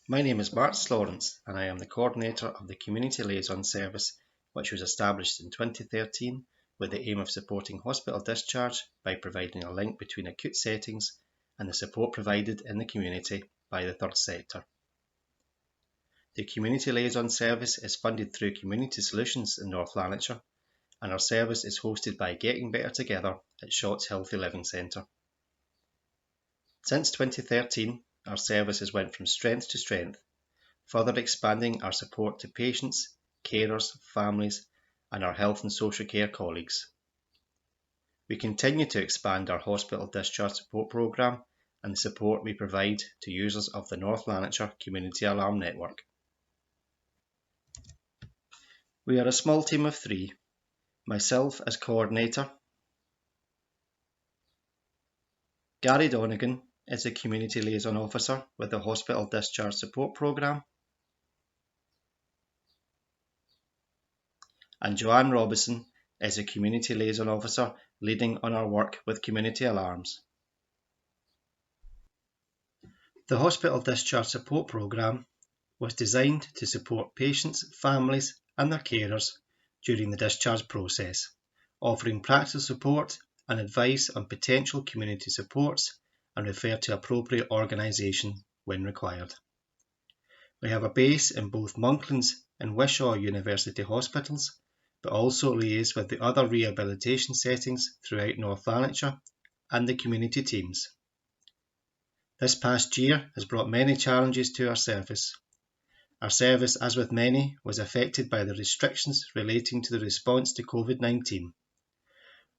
My name is Mark Lawrence and I am the coordinator of the Community Liaison Service, which was established in 2013 with the aim of supporting hospital discharge by providing a link between acute settings and the support provided in the community by the third sector. The Community Liaison Service is funded through Community Solutions in North Lanarkshire, and our service is hosted by Getting Better Together at Shotts Healthy Living Centre. Since 2013, our service has went from strength to strength, further expanding our support to patients, carers, families, and our health and social care colleagues. We continue to expand our hospital discharge support programme and the support we provide to users of the North Lanarkshire Community Alarm Network. We are a small team of 3, myself as coordinator, Gary Donegan is the Community Liaison Officer with the Hospital Discharge Support Programme, and Joanne Robinson is a Community Liaison Officer leading on our work with community alarms. The Hospital Discharge Support Programme was designed to support patients, families and their carers during the discharge process, offering practical support and advice on potential community supports and refer to appropriate organisation when required. We have a base in both Monklands and Wishaw University hospitals, but also liaise with the other rehabilitation settings throughout North Lanarkshire and the community teams. This past year has brought many challenges to our service. Our service, as with many, was affected by the restrictions relating to the response to COVID-19.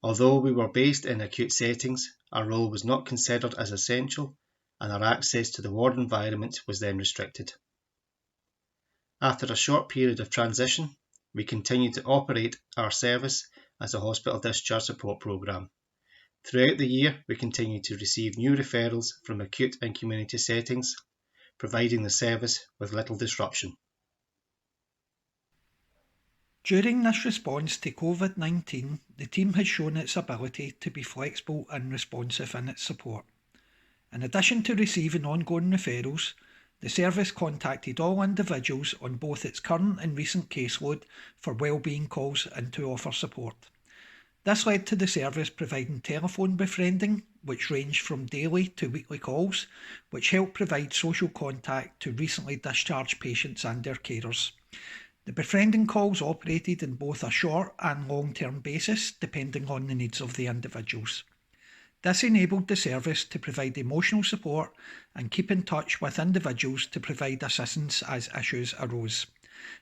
Although we were based in acute settings, our role was not considered as essential and our access to the ward environment was then restricted. After a short period of transition, we continue to operate our service as a hospital discharge support programme. Throughout the year, we continue to receive new referrals from acute and community settings, providing the service with little disruption. During this response to COVID-19, the team has shown its ability to be flexible and responsive in its support. In addition to receiving ongoing referrals, the service contacted all individuals on both its current and recent caseload for wellbeing calls and to offer support. This led to the service providing telephone befriending, which ranged from daily to weekly calls, which helped provide social contact to recently discharged patients and their carers. The befriending calls operated in both a short and long-term basis, depending on the needs of the individuals. This enabled the service to provide emotional support and keep in touch with individuals to provide assistance as issues arose.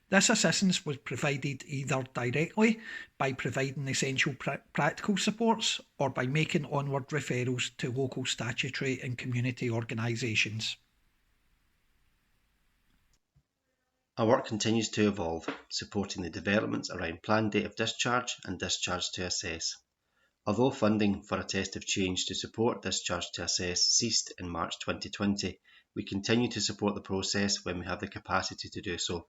This assistance was provided either directly by providing essential practical supports or by making onward referrals to local statutory and community organisations. Our work continues to evolve, supporting the developments around planned date of discharge and discharge to assess. Although funding for a test of change to support discharge to assess ceased in March 2020, we continue to support the process when we have the capacity to do so.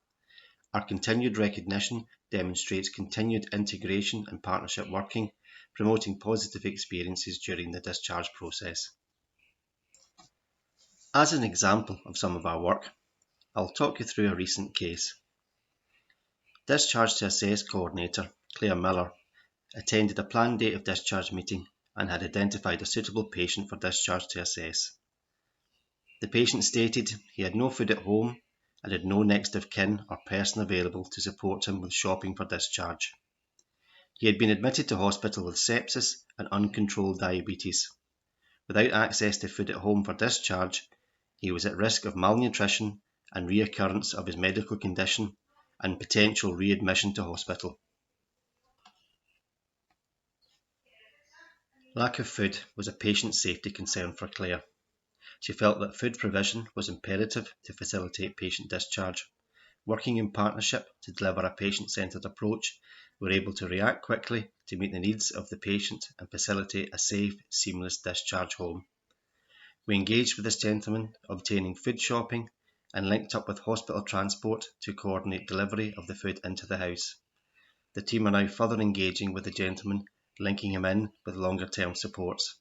Our continued recognition demonstrates continued integration and partnership working, promoting positive experiences during the discharge process. As an example of some of our work, I'll talk you through a recent case. Discharge to Assess Coordinator Claire Miller attended a planned date of discharge meeting and had identified a suitable patient for discharge to assess. The patient stated he had no food at home and had no next of kin or person available to support him with shopping for discharge. He had been admitted to hospital with sepsis and uncontrolled diabetes. Without access to food at home for discharge, he was at risk of malnutrition and reoccurrence of his medical condition and potential readmission to hospital. Lack of food was a patient safety concern for Claire. She felt that food provision was imperative to facilitate patient discharge. Working in partnership to deliver a patient-centred approach, we were able to react quickly to meet the needs of the patient and facilitate a safe, seamless discharge home. We engaged with this gentleman, obtaining food shopping, and linked up with hospital transport to coordinate delivery of the food into the house. The team are now further engaging with the gentleman, linking him in with longer term supports.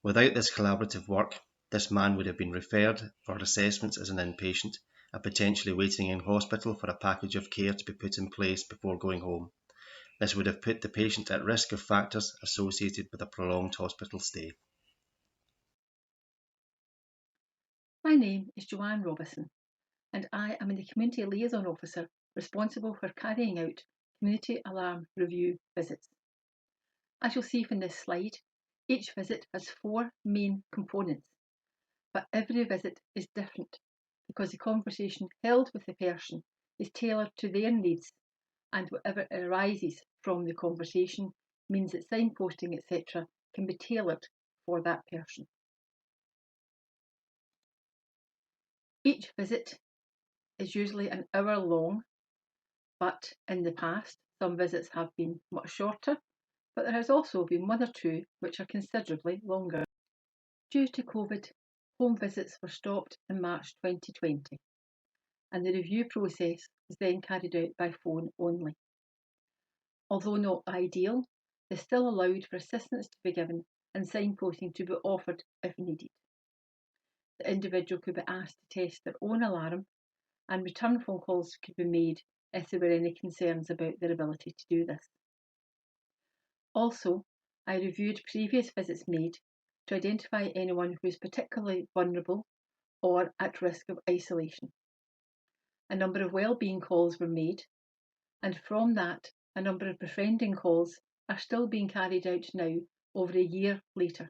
Without this collaborative work, This man would have been referred for assessments as an inpatient and potentially waiting in hospital for a package of care to be put in place before going home. This would have put the patient at risk of factors associated with a prolonged hospital stay. My name is Joanne Robison, and I am the Community Liaison Officer responsible for carrying out Community Alarm Review visits. As you'll see from this slide, each visit has 4 main components, but every visit is different because the conversation held with the person is tailored to their needs, and whatever arises from the conversation means that signposting, etc., can be tailored for that person. Each visit is usually an hour long, but in the past some visits have been much shorter, but there has also been 1 or 2 which are considerably longer. Due to COVID, home visits were stopped in March 2020, and the review process was then carried out by phone only. Although not ideal, this still allowed for assistance to be given and signposting to be offered if needed. The individual could be asked to test their own alarm, and return phone calls could be made if there were any concerns about their ability to do this. Also, I reviewed previous visits made to identify anyone who is particularly vulnerable or at risk of isolation. A number of wellbeing calls were made, and from that, a number of befriending calls are still being carried out now, over a year later,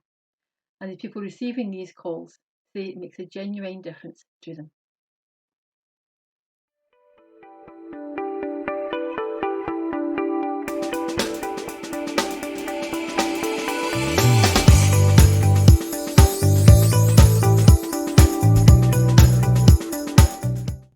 and the people receiving these calls say it makes a genuine difference to them.